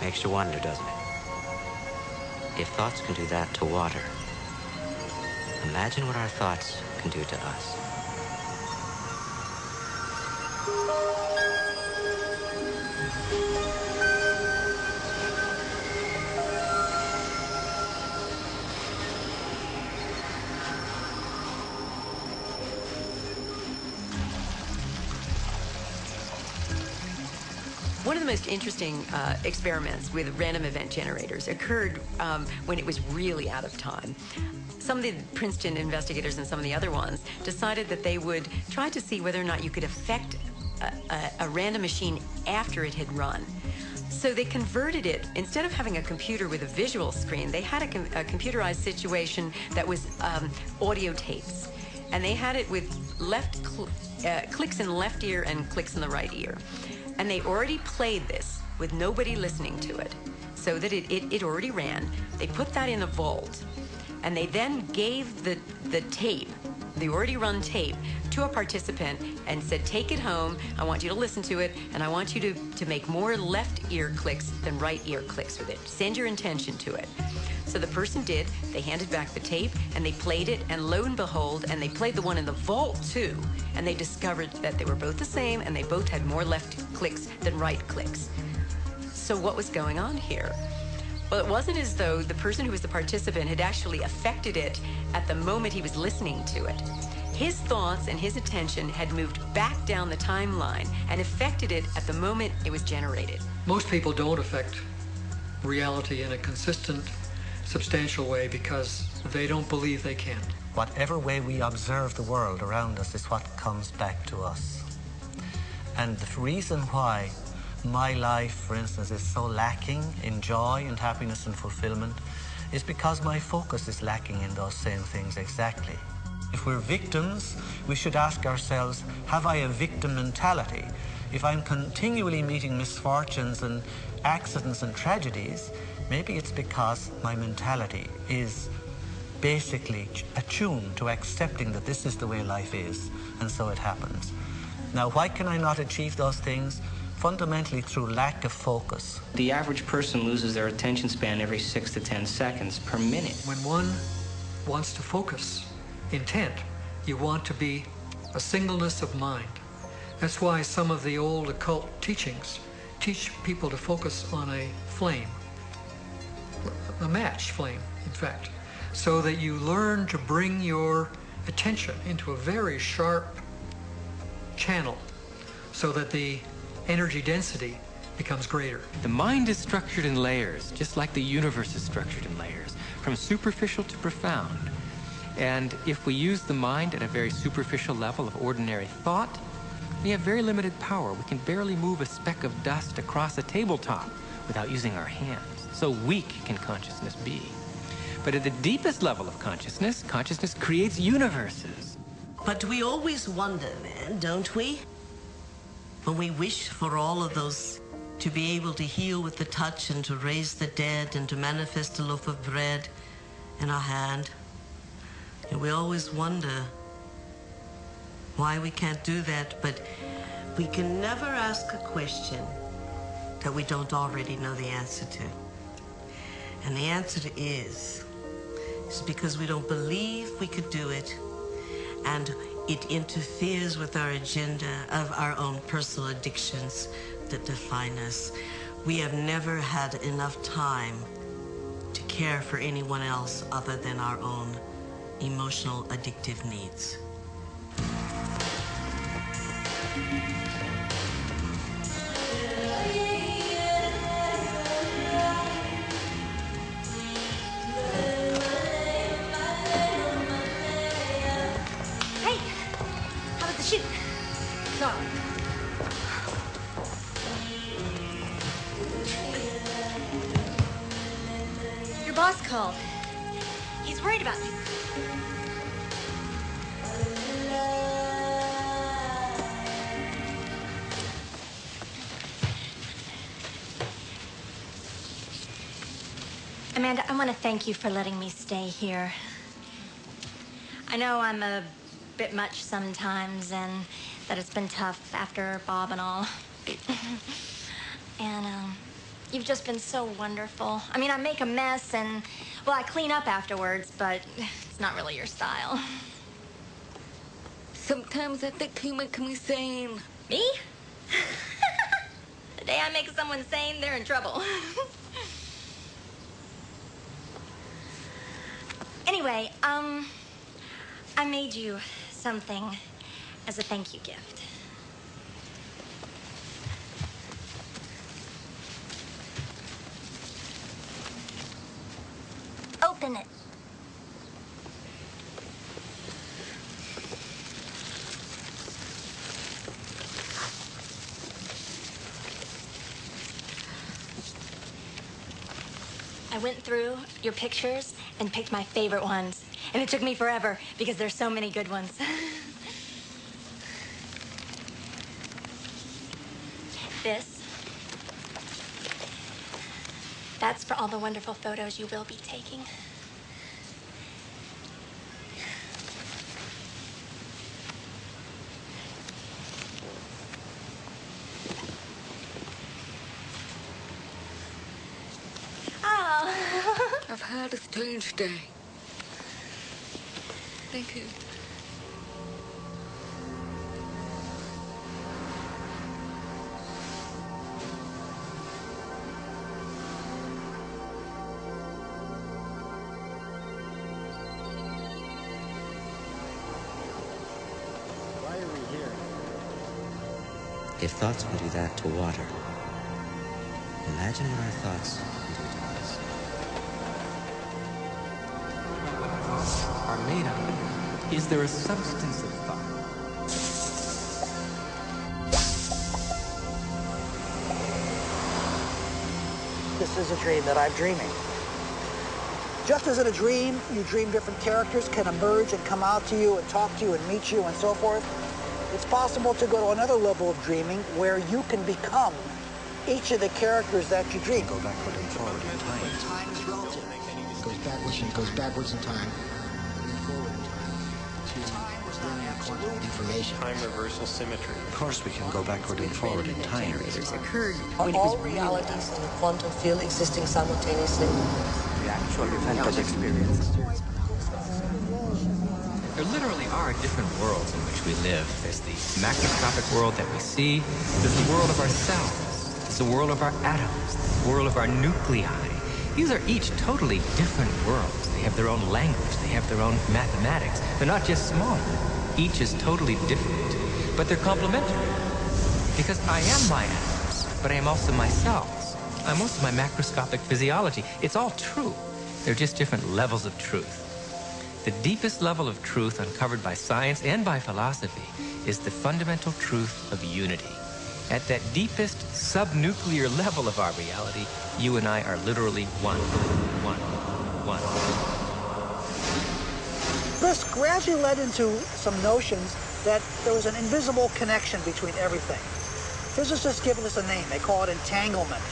Makes you wonder, doesn't it? If thoughts can do that to water, imagine what our thoughts can do to us. One of the most interesting experiments with random event generators occurred when it was really out of time. Some of the Princeton investigators and some of the other ones decided that they would try to see whether or not you could affect a random machine after it had run. So they converted it, instead of having a computer with a visual screen, they had a computerized situation that was audio tapes. And they had it with clicks in the left ear and clicks in the right ear. And they already played this with nobody listening to it, so that it already ran. They put that in a vault, and they then gave the tape, the already run tape, to a participant and said, take it home, I want you to listen to it, and I want you to make more left ear clicks than right ear clicks with it. Send your intention to it. So the person did. They handed back the tape, and they played it, and lo and behold, and they played the one in the vault too, and they discovered that they were both the same, and they both had more left clicks than right clicks. So what was going on here? Well, it wasn't as though the person who was the participant had actually affected it at the moment he was listening to it. His thoughts and his attention had moved back down the timeline and affected it at the moment it was generated. Most people don't affect reality in a consistent, substantial way because they don't believe they can. Whatever way we observe the world around us is what comes back to us. And the reason why my life, for instance, is so lacking in joy and happiness and fulfillment is because my focus is lacking in those same things exactly. If we're victims, we should ask ourselves, have I a victim mentality? If I'm continually meeting misfortunes and accidents and tragedies, maybe it's because my mentality is basically attuned to accepting that this is the way life is, and so it happens. Now, why can I not achieve those things? Fundamentally through lack of focus. The average person loses their attention span every 6 to 10 seconds per minute. When one wants to focus intent, you want to be a singleness of mind. That's why some of the old occult teachings teach people to focus on a flame, a match flame, in fact, so that you learn to bring your attention into a very sharp channel so that the energy density becomes greater. The mind is structured in layers, just like the universe is structured in layers, from superficial to profound. And if we use the mind at a very superficial level of ordinary thought, we have very limited power. We can barely move a speck of dust across a tabletop without using our hands. So weak can consciousness be. But at the deepest level of consciousness, consciousness creates universes. But we always wonder, man, don't we? When we wish for all of those, to be able to heal with the touch and to raise the dead and to manifest a loaf of bread in our hand. And we always wonder why we can't do that, but we can never ask a question that we don't already know the answer to. And the answer is because we don't believe we could do it, and it interferes with our agenda of our own personal addictions that define us. We have never had enough time to care for anyone else other than our own emotional addictive needs. Hey, how about the shoot? So. Your boss called. He's worried about you. Amanda, I want to thank you for letting me stay here. I know I'm a bit much sometimes and that it's been tough after Bob and all. And You've just been so wonderful. I mean, I make a mess and, well, I clean up afterwards, but it's not really your style. Sometimes I think you make me sane. Me? The day I make someone sane, they're in trouble. Anyway, I made you something as a thank you gift. Open it. I went through your pictures and picked my favorite ones. And it took me forever because there's so many good ones. That's for all the wonderful photos you will be taking. Oh. I've had a strange day. Thank you. If thoughts can do that to water, imagine what our thoughts can do to us. Are made of? Is there a substance of thought? This is a dream that I'm dreaming. Just as in a dream, you dream different characters can emerge and come out to you and talk to you and meet you and so forth. It's possible to go to another level of dreaming where you can become each of the characters that you dream. Go backward and forward in time. Time is relative. It goes backwards in time. Forward in time. Time was not absolute. Information. Time reversal symmetry. Of course we can go backward and forward in time. Occurred Are when it all was realities in the quantum field existing simultaneously? The actual event experience. There literally are different worlds in which we live. There's the macroscopic world that we see. There's the world of our cells. There's the world of our atoms. The world of our nuclei. These are each totally different worlds. They have their own language. They have their own mathematics. They're not just smaller. Each is totally different. But they're complementary. Because I am my atoms, but I am also my cells. I'm also my macroscopic physiology. It's all true. They're just different levels of truth. The deepest level of truth uncovered by science and by philosophy is the fundamental truth of unity. At that deepest subnuclear level of our reality, you and I are literally one. This gradually led into some notions that there was an invisible connection between everything. Physicists give this a name. They call it entanglement.